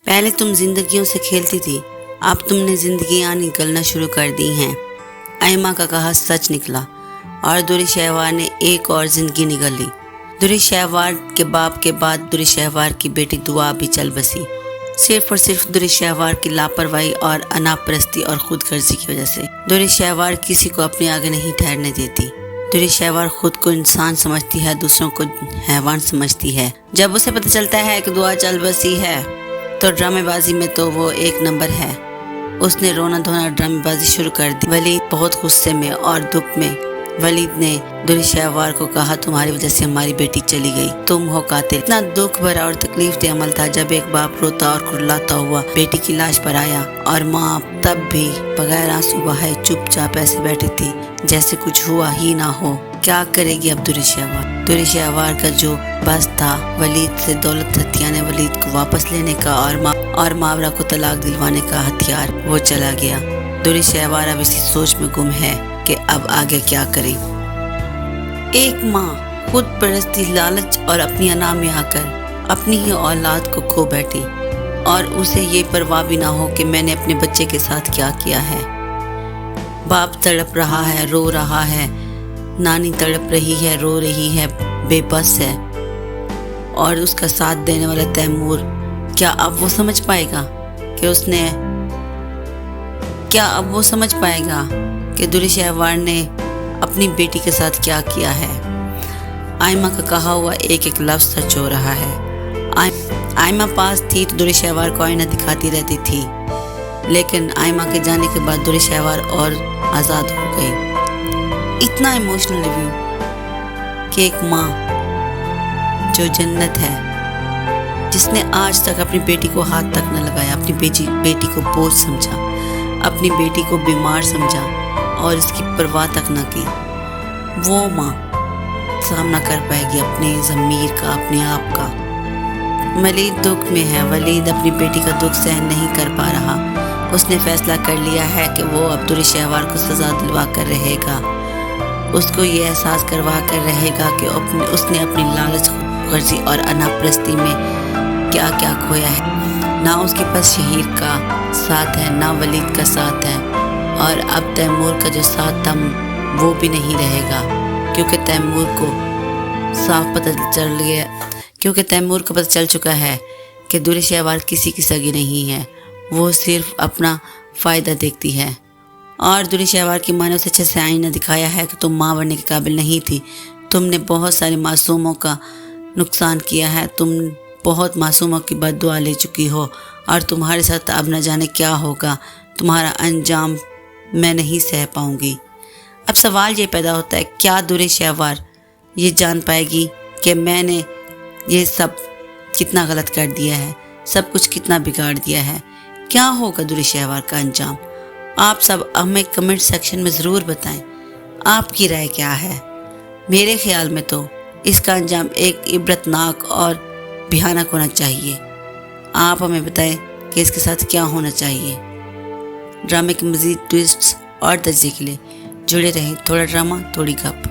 پہلے تم زندگیوں سے کھیلتی تھی، اب تم نے زندگیاں نکلنا شروع کر دی ہیں۔ ایما کا کہا سچ نکلا اور دوری شہوار نے ایک اور زندگی نکل لی۔ دوری شہوار کے باپ کے بعد دوری شہوار کی بیٹی دعا بھی چل بسی، صرف اور صرف دوری شہوار کی لاپرواہی اور انا پرستی اور خود غرضی کی وجہ سے۔ دوری شہوار کسی کو اپنے آگے نہیں ٹھہرنے دیتی۔ دوری شہوار خود کو انسان سمجھتی ہے، دوسروں کو حیوان سمجھتی ہے۔ جب اسے پتہ چلتا ہے کہ دعا چل بسی ہے تو ڈرامے بازی میں تو وہ ایک نمبر ہے۔ اس نے رونا دھونا ڈرامے بازی شروع کر دی۔ ولید بہت غصے میں اور دکھ میں ولید نے دوری شہوار کو کہا تمہاری وجہ سے ہماری بیٹی چلی گئی، تم ہو قاتل۔ اتنا دکھ بھرا اور تکلیف دہ عمل تھا جب ایک باپ روتا اور کرلاتا ہوا بیٹی کی لاش پر آیا اور ماں تب بھی بغیر آنسو بہائے چپ چاپ ایسے بیٹھی تھی جیسے کچھ ہوا ہی نہ ہو۔ کیا کرے گی اب دوری شہوار؟ دوری شہوار کا جو بس تھا ولید سے دولت ہتھیانے ولید کو واپس لینے کا اور ماورا کو طلاق دلوانے کا ہتھیار وہ چلا گیا۔ دوری شہوار اب اسی سوچ میں گم ہے کہ اب آگے کیا کرے۔ ایک ماں خود پرستی، لالچ اور اپنی انا میں آ کر اپنی ہی اولاد کو کھو بیٹھی اور اسے یہ پرواہ بھی نہ ہو کہ میں نے اپنے بچے کے ساتھ کیا کیا ہے۔ باپ تڑپ رہا ہے، رو رہا ہے، نانی تڑپ رہی ہے، رو رہی ہے، بے بس ہے، اور اس کا ساتھ دینے والا تیمور، کیا اب وہ سمجھ پائے گا کہ دوری شہوار نے اپنی بیٹی کے ساتھ کیا کیا ہے؟ ایما کا کہا ہوا ایک ایک لفظ سچ ہو رہا ہے۔ ایما پاس تھی تو دوری شہوار کو آئینہ دکھاتی رہتی تھی، لیکن ایما کے جانے کے بعد دوری شہوار اور آزاد ہو گئی۔ اتنا ایموشنل ریویو کہ ایک ماں جو جنت ہے، جس نے آج تک اپنی بیٹی کو ہاتھ تک نہ لگایا، اپنی بیٹی کو بوجھ سمجھا، اپنی بیٹی کو بیمار سمجھا اور اس کی پرواہ تک نہ کی، وہ ماں سامنا کر پائے گی اپنے ضمیر کا، اپنے آپ کا۔ ولید دکھ میں ہے، ولید اپنی بیٹی کا دکھ سہن نہیں کر پا رہا۔ اس نے فیصلہ کر لیا ہے کہ وہ اب دوری شہوار کو سزا دلوا کر رہے گا، اس کو یہ احساس کروا کر رہے گا کہ اس نے اپنی لالچ، خود غرضی اور انا پرستی میں کیا کیا کھویا ہے۔ نہ اس کے پاس شہیر کا ساتھ ہے، نہ ولید کا ساتھ ہے، اور اب تیمور کا جو ساتھ تھا وہ بھی نہیں رہے گا، کیونکہ تیمور کو پتہ چل چکا ہے کہ دوری شہوار کسی کی سگی نہیں ہے، وہ صرف اپنا فائدہ دیکھتی ہے۔ اور دوری شہوار کی ماں نے اسے اچھے سے آئینہ دکھایا ہے کہ تم ماں بننے کے قابل نہیں تھی، تم نے بہت سارے معصوموں کا نقصان کیا ہے، تم بہت معصوموں کی بد دعا لے چکی ہو، اور تمہارے ساتھ اب نہ جانے کیا ہوگا، تمہارا انجام میں نہیں سہ پاؤں گی۔ اب سوال یہ پیدا ہوتا ہے، کیا دوری شہوار یہ جان پائے گی کہ میں نے یہ سب کتنا غلط کر دیا ہے، سب کچھ کتنا بگاڑ دیا ہے؟ کیا ہوگا دوری شہوار کا انجام؟ آپ سب ہمیں کمنٹ سیکشن میں ضرور بتائیں، آپ کی رائے کیا ہے؟ میرے خیال میں تو اس کا انجام ایک عبرتناک اور بھیانک ہونا چاہیے۔ آپ ہمیں بتائیں کہ اس کے ساتھ کیا ہونا چاہیے۔ ڈرامے کے مزید ٹویسٹس اور تجزیے کے لیے جڑے رہیں تھوڑا ڈرامہ تھوڑی گپ۔